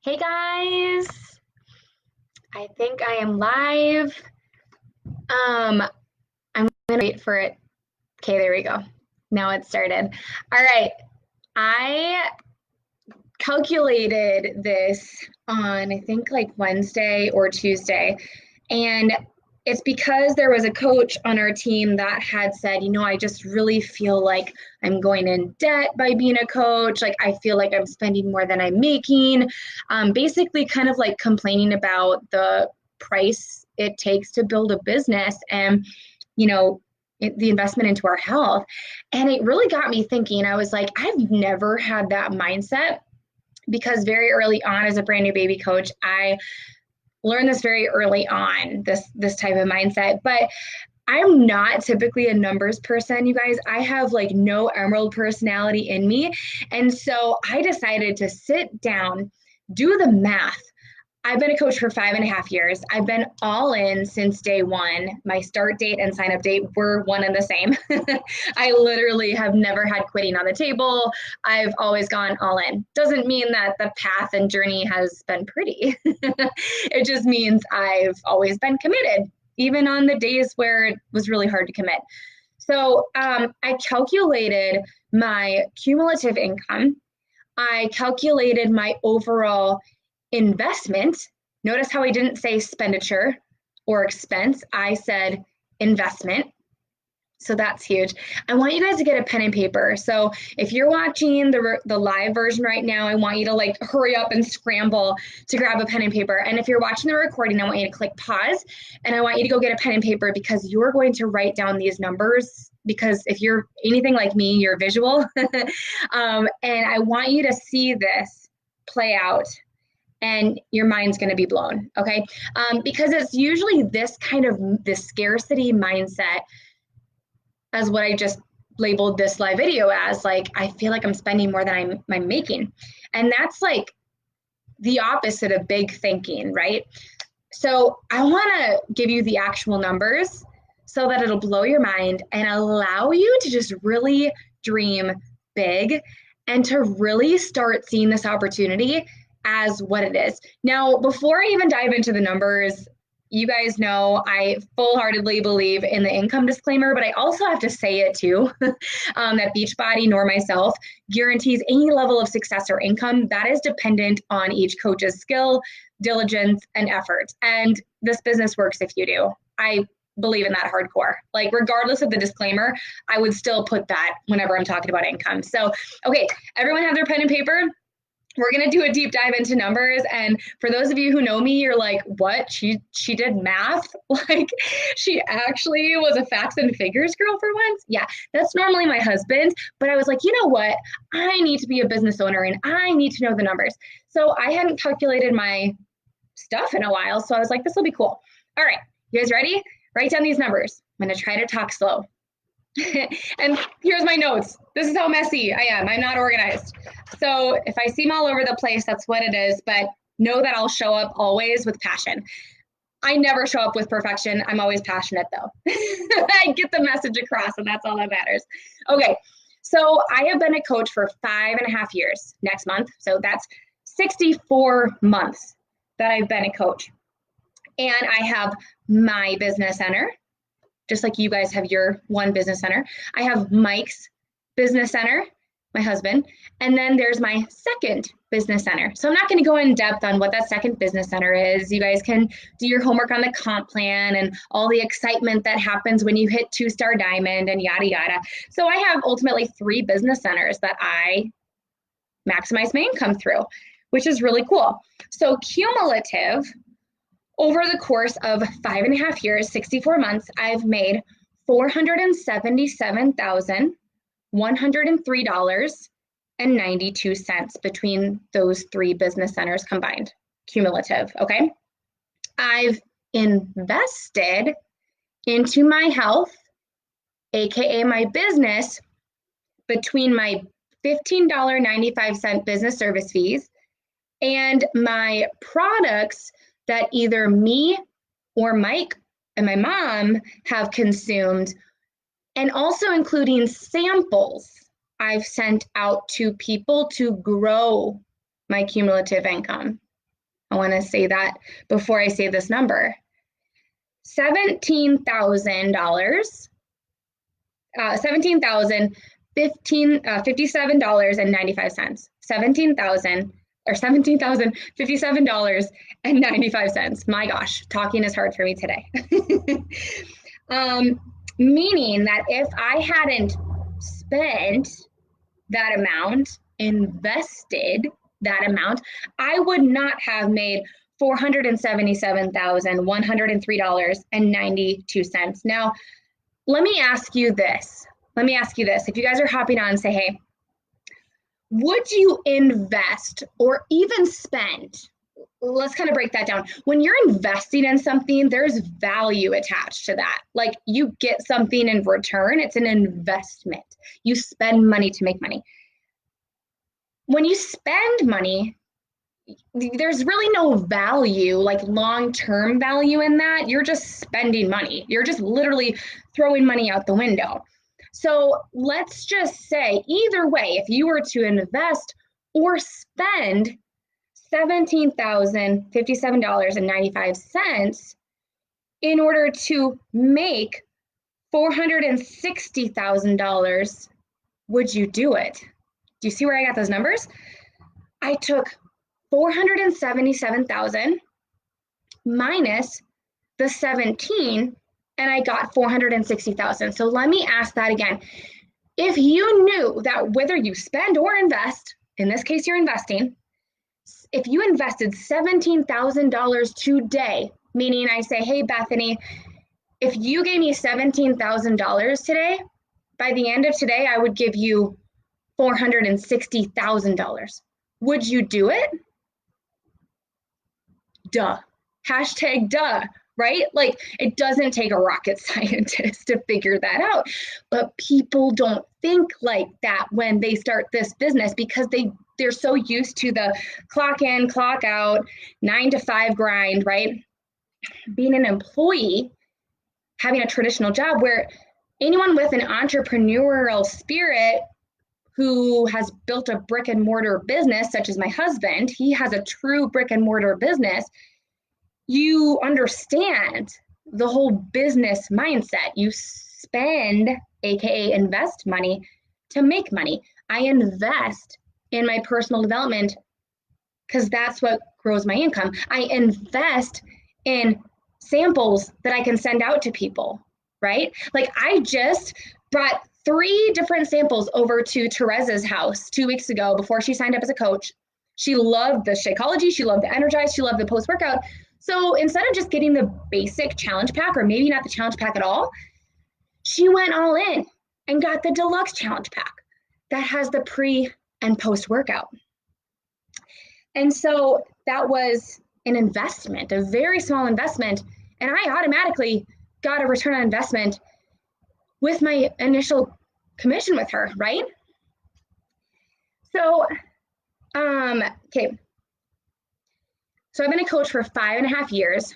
Hey guys, I think I am live. I'm gonna wait for it. Okay, there we go. Now it started. All right, I calculated this on I think like Wednesday or Tuesday, and it's because there was a coach on our team that had said, I just really feel like I'm going in debt by being a coach. Like, I feel like I'm spending more than I'm making. Basically, kind of like complaining about the price it takes to build a business and, you know, the investment into our health. And it really got me thinking. I was like, I've never had that mindset because very early on as a brand new baby coach, I learned this very early on, this type of mindset. But I'm not typically a numbers person, you guys. I have like no emerald personality in me. And so I decided to sit down, do the math. I've been a coach for 5.5 years. I've been all in since day one. My start date and sign up date were one and the same. I literally have never had quitting on the table. I've always gone all in. Doesn't mean that the path and journey has been pretty. It just means I've always been committed, even on the days where it was really hard to commit. So I calculated my cumulative income. I calculated my overall investment. Notice how I didn't say expenditure or expense. I said investment. So that's huge. I want you guys to get a pen and paper. So if you're watching the live version right now, I want you to like hurry up and scramble to grab a pen and paper. And if you're watching the recording, I want you to click pause and I want you to go get a pen and paper because you're going to write down these numbers because if you're anything like me, you're visual. And I want you to see this play out and your mind's going to be blown. Okay. Because it's usually this kind of this scarcity mindset as what I just labeled this live video as, like, I feel like I'm spending more than I'm making. And that's like the opposite of big thinking, right? So I want to give you the actual numbers so that it'll blow your mind and allow you to just really dream big and to really start seeing this opportunity as what it is. Now, before I even dive into the numbers, you guys know I full-heartedly believe in the income disclaimer, but I also have to say it too, that Beachbody nor myself guarantees any level of success or income. That is dependent on each coach's skill, diligence, and effort. And this business works if you do. I believe in that hardcore. Like, regardless of the disclaimer, I would still put that whenever I'm talking about income. So, okay, everyone have their pen and paper? We're going to do a deep dive into numbers. And for those of you who know me, you're like, what? She did math? Like, she actually was a facts and figures girl for once? Yeah, that's normally my husband. But I was like, you know what? I need to be a business owner and I need to know the numbers. So I hadn't calculated my stuff in a while. So I was like, this will be cool. All right, you guys ready? Write down these numbers. I'm going to try to talk slow. And here's my notes. This is how messy I am. I'm not organized. So if I seem all over the place, that's what it is. But know that I'll show up always with passion. I never show up with perfection. I'm always passionate though. I get the message across and that's all that matters. Okay. So I have been a coach for 5.5 years next month. So that's 64 months that I've been a coach. And I have my business center, just like you guys have your one business center. I have Mike's business center, my husband, and then there's my second business center. So I'm not going to go in depth on what that second business center is. You guys can do your homework on the comp plan and all the excitement that happens when you hit 2-star diamond and yada, yada. So I have ultimately 3 business centers that I maximize my income through, which is really cool. So cumulative, over the course of 5.5 years, 64 months, I've made $477,103.92 between those 3 business centers combined, cumulative, okay? I've invested into my health, AKA my business, between my $15.95 business service fees and my products that either me or Mike and my mom have consumed, and also including samples I've sent out to people to grow my cumulative income. I want to say that before I say this number. $17,000, $57.95. 17,057.95. My gosh, talking is hard for me today. Meaning that if I hadn't spent that amount, invested that amount, I would not have made $477,103.92. Now, let me ask you this. If you guys are hopping on and say, hey, would you invest or even spend? Let's kind of break that down. When you're investing in something, there's value attached to that. Like you get something in return, it's an investment. You spend money to make money. When you spend money, there's really no value, like long-term value in that. You're just spending money. You're just literally throwing money out the window. So let's just say either way, if you were to invest or spend $17,057.95 in order to make $460,000, would you do it? Do you see where I got those numbers? I took 477,000 minus the 17 and I got 460,000. So let me ask that again. If you knew that whether you spend or invest, in this case you're investing, if you invested $17,000 today, meaning I say, hey Bethany, if you gave me $17,000 today, by the end of today I would give you $460,000. Would you do it? Duh. Hashtag duh, right? Like it doesn't take a rocket scientist to figure that out. But people don't think like that when they start this business because they're so used to the clock in, clock out, 9 to 5 grind, right? Being an employee, having a traditional job where anyone with an entrepreneurial spirit who has built a brick and mortar business, such as my husband, he has a true brick and mortar business, you understand the whole business mindset. You spend, AKA invest money to make money. I invest in my personal development because that's what grows my income. I invest in samples that I can send out to people, right? Like I just brought 3 different samples over to Teresa's house 2 weeks ago before she signed up as a coach. She loved the Shakeology, she loved the Energize, she loved the post-workout. So instead of just getting the basic challenge pack, or maybe not the challenge pack at all, she went all in and got the deluxe challenge pack that has the pre and post-workout. And so that was an investment, a very small investment, and I automatically got a return on investment with my initial commission with her, right? So, okay. So I've been a coach for 5.5 years.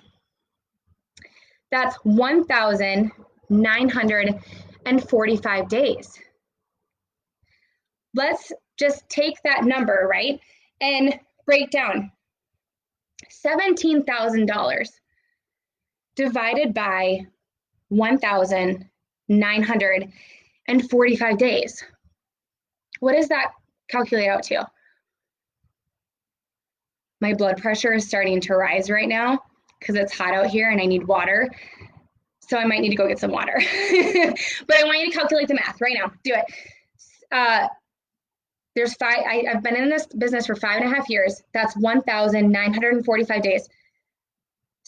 That's 1,945 days. Let's just take that number, right, and break down. $17,000 divided by 1,945 days. What does that calculate out to? My blood pressure is starting to rise right now because it's hot out here and I need water. So I might need to go get some water. But I want you to calculate the math right now. Do it. I've been in this business for 5.5 years. That's 1,945 days.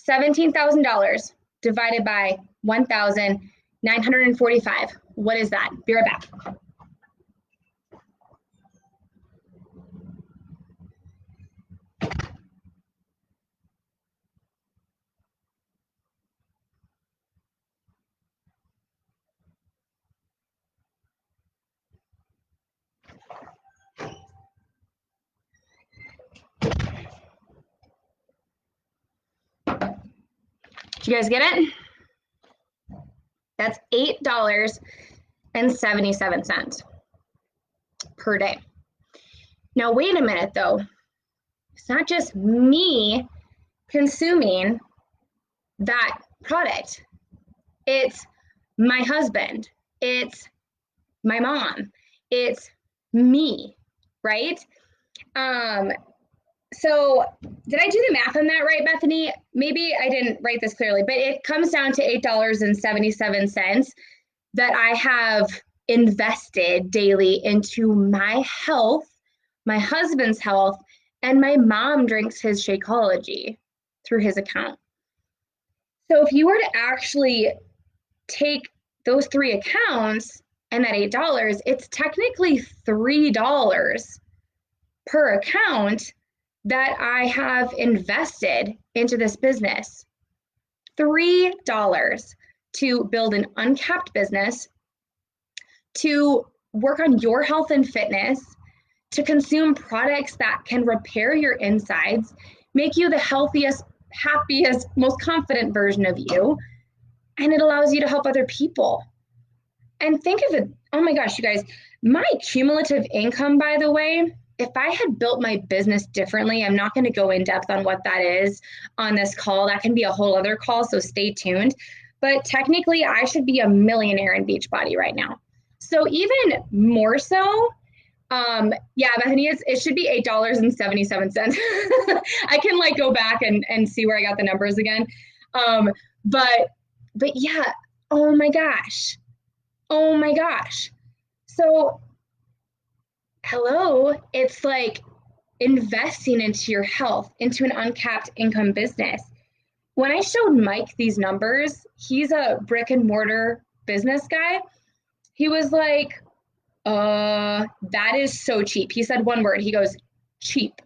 $17,000 divided by 1,945. What is that? Be right back. Did you guys get it? That's $8.77 per day. Now, wait a minute though. It's not just me consuming that product. It's my husband, it's my mom, it's me, right? Um, so did I do the math on that right, Bethany? Maybe I didn't write this clearly, but it comes down to $8.77 that I have invested daily into my health, my husband's health, and my mom drinks his Shakeology through his account. So if you were to actually take those three accounts and that $8, it's technically $3 per account that I have invested into this business. $3 to build an uncapped business, to work on your health and fitness, to consume products that can repair your insides, make you the healthiest, happiest, most confident version of you, and it allows you to help other people. And think of it, oh my gosh, you guys, my cumulative income, by the way, if I had built my business differently, I'm not going to go in depth on what that is on this call. That can be a whole other call, so stay tuned. But technically, I should be a millionaire in Beachbody right now. So even more so, yeah, Bethany, it should be $8.77. I can like go back and see where I got the numbers again. But yeah, oh my gosh. Oh my gosh. So, hello, it's like investing into your health, into an uncapped income business. When I showed Mike these numbers, he's a brick and mortar business guy. He was like, that is so cheap. He said one word. He goes, cheap.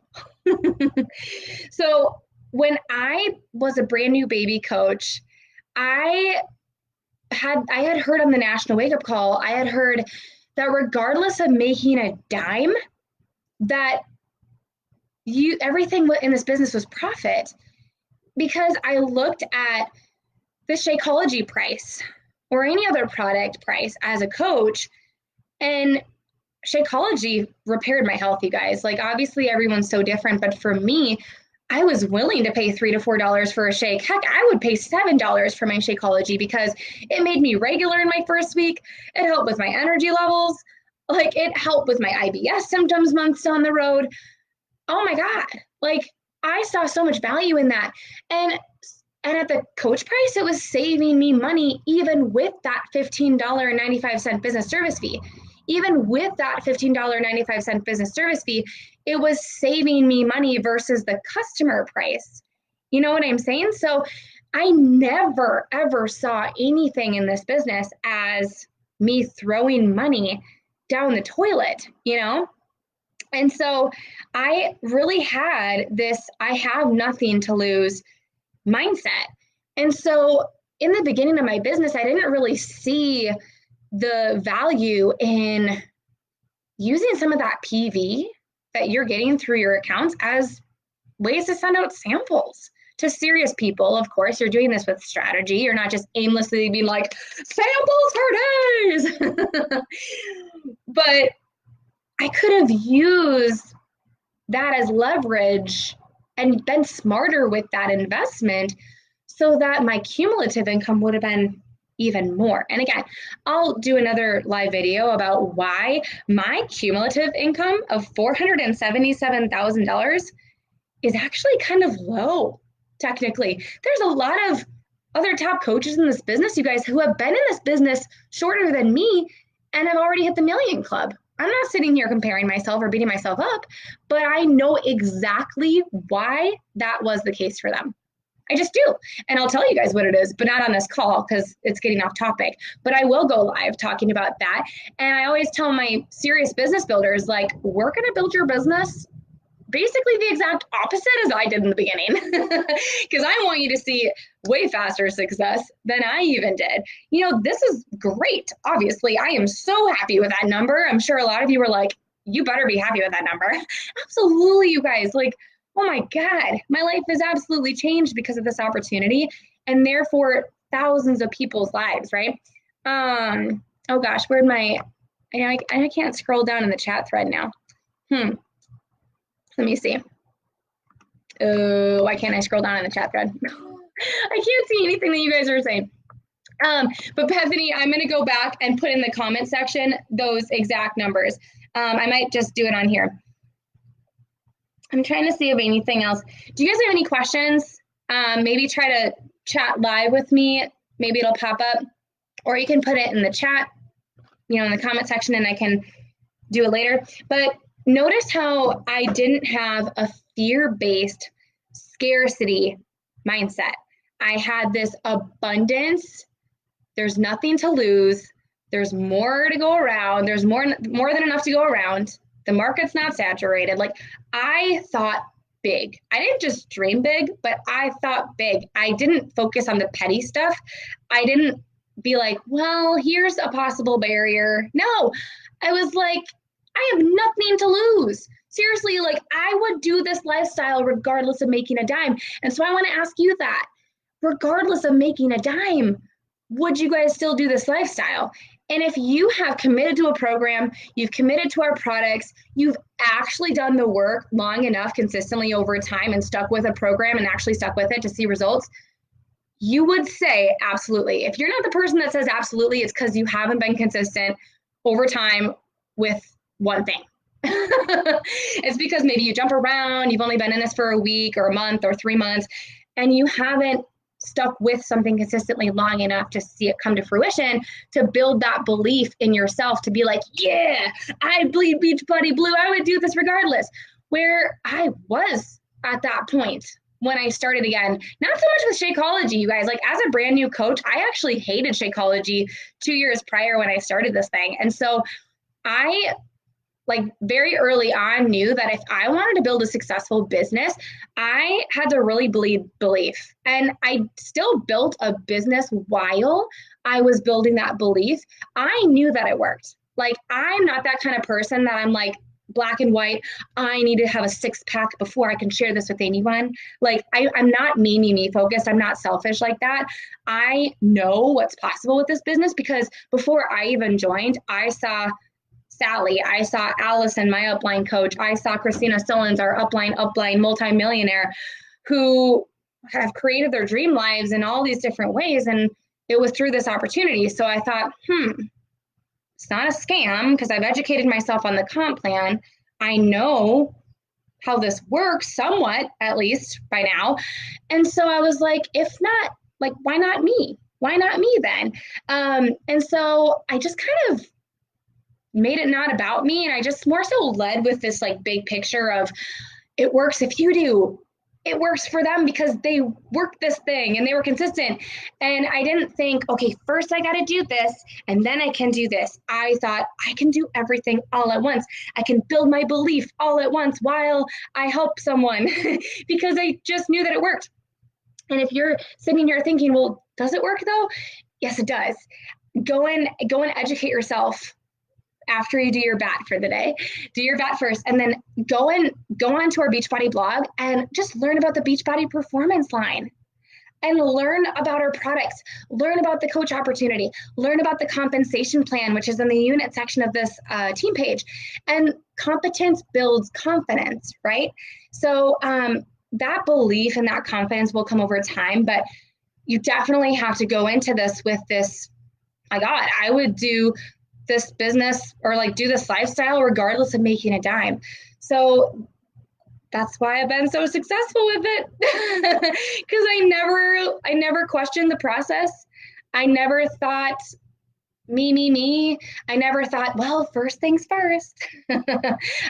So when I was a brand new baby coach, I had heard on the National Wake Up Call, I had heard that regardless of making a dime, that everything in this business was profit. Because I looked at the Shakeology price or any other product price as a coach, and Shakeology repaired my health, you guys. Like, obviously everyone's so different, but for me, I was willing to pay $3 to $4 for a shake. Heck, I would pay $7 for my Shakeology because it made me regular in my first week. It helped with my energy levels. Like, it helped with my IBS symptoms months down the road. Oh my God. Like, I saw so much value in that. And at the coach price, it was saving me money even with that $15.95 business service fee. Even with that $15.95 business service fee, it was saving me money versus the customer price. You know what I'm saying? So I never, ever saw anything in this business as me throwing money down the toilet, you know? And so I really had this I have nothing to lose mindset. And so in the beginning of my business, I didn't really see the value in using some of that PV that you're getting through your accounts as ways to send out samples to serious people. Of course, you're doing this with strategy. You're not just aimlessly being like, samples for days. But I could have used that as leverage and been smarter with that investment so that my cumulative income would have been even more. And again, I'll do another live video about why my cumulative income of $477,000 is actually kind of low, technically. There's a lot of other top coaches in this business, you guys, who have been in this business shorter than me and have already hit the million club. I'm not sitting here comparing myself or beating myself up, but I know exactly why that was the case for them. I just do. And I'll tell you guys what it is, but not on this call because it's getting off topic. But I will go live talking about that. And I always tell my serious business builders, like, we're going to build your business basically the exact opposite as I did in the beginning, because I want you to see way faster success than I even did. You know, this is great. Obviously, I am so happy with that number. I'm sure a lot of you were like, you better be happy with that number. Absolutely, you guys. Like, oh my God, my life has absolutely changed because of this opportunity, and therefore thousands of people's lives, right? Oh gosh, where'd I can't scroll down in the chat thread now. Let me see. Oh, why can't I scroll down in the chat thread? I can't see anything that you guys are saying. But Bethany, I'm going to go back and put in the comment section those exact numbers. I might just do it on here. I'm trying to see if anything else. Do you guys have any questions? Maybe try to chat live with me. Maybe it'll pop up, or you can put it in the chat, in the comment section, and I can do it later. But notice how I didn't have a fear-based scarcity mindset. I had this abundance. There's nothing to lose. There's more to go around. There's more than enough to go around. The market's not saturated. Like, I thought big. I didn't just dream big, but I thought big. I didn't focus on the petty stuff. I didn't be like, well, here's a possible barrier. No, I was like, I have nothing to lose. Seriously, like, I would do this lifestyle regardless of making a dime. And so I want to ask you that, regardless of making a dime, would you guys still do this lifestyle? And if you have committed to a program, you've committed to our products, you've actually done the work long enough consistently over time and stuck with a program and actually stuck with it to see results, you would say absolutely. If you're not the person that says absolutely, it's because you haven't been consistent over time with one thing. It's because maybe you jump around, you've only been in this for a week or a month or 3 months, and you haven't stuck with something consistently long enough to see it come to fruition, to build that belief in yourself, to be like, yeah, I bleed Beachbody Blue. I would do this regardless. Where I was at that point when I started again, not so much with Shakeology, you guys. Like, as a brand new coach, I actually hated Shakeology 2 years prior when I started this thing. And so I, like, very early on knew that if I wanted to build a successful business, I had to really bleed belief. And I still built a business while I was building that belief. I knew that it worked. Like, I'm not that kind of person that I'm like black and white. I need to have a 6-pack before I can share this with anyone. Like, I'm not me focused. I'm not selfish like that. I know what's possible with this business because before I even joined, I saw Sally, I saw Allison, my upline coach. I saw Christina Stillins, our upline multimillionaire, who have created their dream lives in all these different ways. And it was through this opportunity. So I thought, it's not a scam because I've educated myself on the comp plan. I know how this works somewhat, at least by now. And so I was like, if not, like, why not me? Why not me then? And so I just kind of made it not about me. And I just more so led with this like big picture of, it works if you do. It works for them because they worked this thing and they were consistent. And I didn't think, okay, first I got to do this and then I can do this. I thought I can do everything all at once. I can build my belief all at once while I help someone because I just knew that it worked. And if you're sitting here thinking, well, does it work though? Yes, it does. Go and educate yourself. After you do your bat for the day, do your bat first, and then go on to our Beachbody blog and just learn about the Beachbody performance line and learn about our products, learn about the coach opportunity, learn about the compensation plan, which is in the unit section of this team page. And competence builds confidence, right? So that belief and that confidence will come over time, but you definitely have to go into this with this, my God, I would do this business or like do this lifestyle regardless of making a dime. So that's why I've been so successful with it because I never questioned the process. I never thought me. I never thought, well, first things first.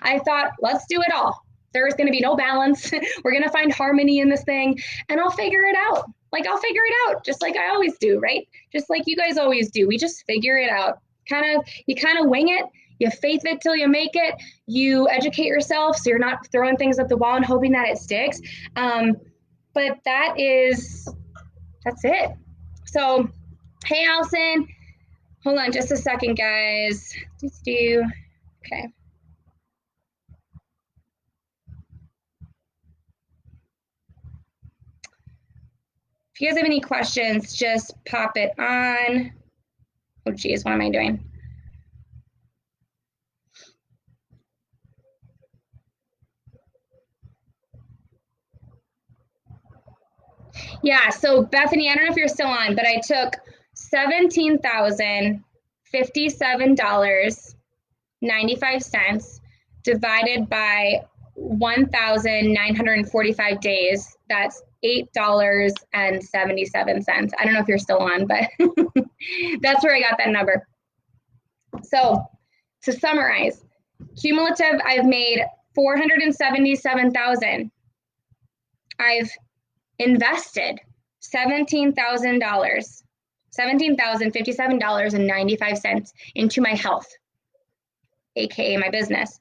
I thought, let's do it all. There's going to be no balance. We're going to find harmony in this thing and I'll figure it out. Like, I'll figure it out just like I always do, right? Just like you guys always do. We just figure it out. You kind of wing it, you faith it till you make it, you educate yourself so you're not throwing things at the wall and hoping that it sticks. But that's it. So, hey, Allison, hold on just a second, guys. Okay. If you guys have any questions, just pop it on. Oh, geez, what am I doing? Yeah, so Bethany, I don't know if you're still on, but I took $17,057.95 divided by 1,945 days. That's $8.77. I don't know if you're still on, but that's where I got that number. So to summarize, cumulative, I've made 477,000. I've invested $17,000, $17,057.95 into my health, aka my business.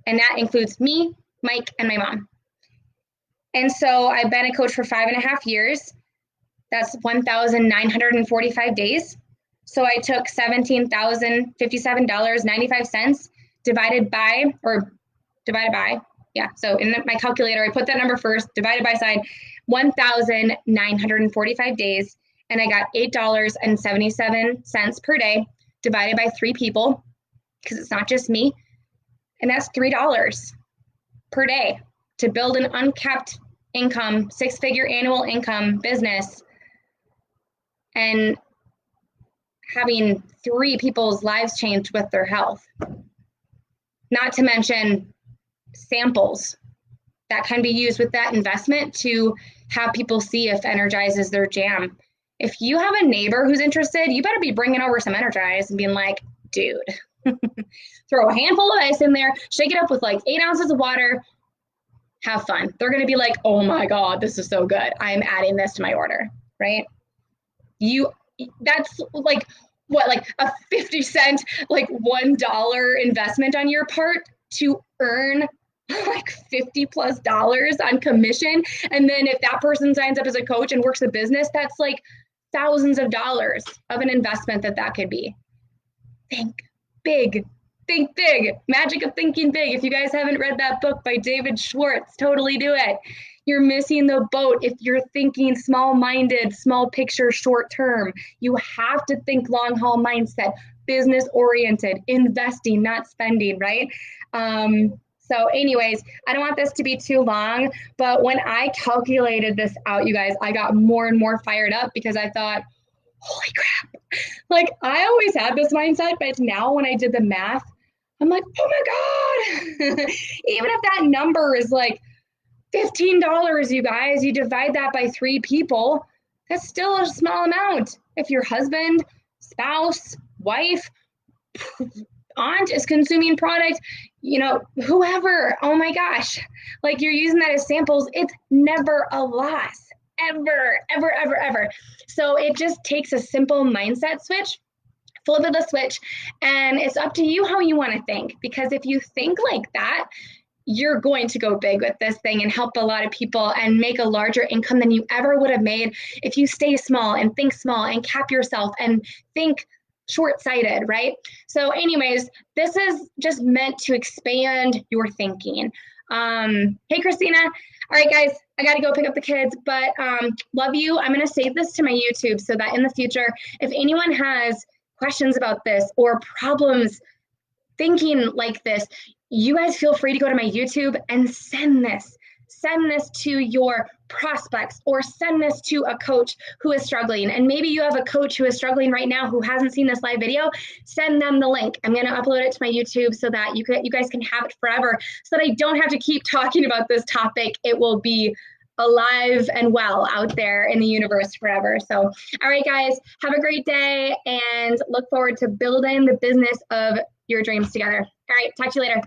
And that includes me, Mike, and my mom. And so I've been a coach for 5.5 years. That's 1,945 days. So I took $17,057.95 divided by, so in my calculator, I put that number first, divided by side, 1,945 days, and I got $8.77 per day divided by 3 people, because it's not just me, and that's $3 per day to build an uncapped income, 6-figure annual income business, and having 3 people's lives changed with their health. Not to mention samples that can be used with that investment to have people see if Energize is their jam. If you have a neighbor who's interested, you better be bringing over some Energize and being like, dude, throw a handful of ice in there, shake it up with like 8 ounces of water, have fun. They're going to be like, oh my God, this is so good. I'm adding this to my order, right? That's like, what, like a 50-cent, like $1 investment on your part to earn like $50+ on commission. And then if that person signs up as a coach and works a business, that's like thousands of dollars of an investment that could be. Think big. Think big. Magic of thinking big. If you guys haven't read that book by David Schwartz, totally do it. You're missing the boat if you're thinking small-minded, small picture, short term. You have to think long-haul mindset, business-oriented, investing, not spending, right? So anyways, I don't want this to be too long, but when I calculated this out, you guys, I got more and more fired up because I thought, holy crap. Like, I always had this mindset, but now when I did the math, I'm like, oh my God. Even if that number is like $15, you guys, you divide that by 3 people, that's still a small amount. If your husband, spouse, wife, aunt is consuming product, whoever, oh my gosh, like you're using that as samples, it's never a loss, ever, ever, ever, ever. So it just takes a simple mindset switch, flip of the switch, and it's up to you how you want to think, because if you think like that, you're going to go big with this thing and help a lot of people and make a larger income than you ever would have made if you stay small and think small and cap yourself and think short-sighted, right? So anyways, this is just meant to expand your thinking. Hey, Christina. All right, guys, I got to go pick up the kids, but love you. I'm going to save this to my YouTube so that in the future, if anyone has questions about this or problems thinking like this, you guys feel free to go to my YouTube and send this to your prospects or send this to a coach who is struggling. And maybe you have a coach who is struggling right now who hasn't seen this live video. Send them the link. I'm going to upload it to my YouTube so that you guys can have it forever, so that I don't have to keep talking about this topic. It will be alive and well out there in the universe forever. So, all right, guys, have a great day and look forward to building the business of your dreams together. All right, talk to you later.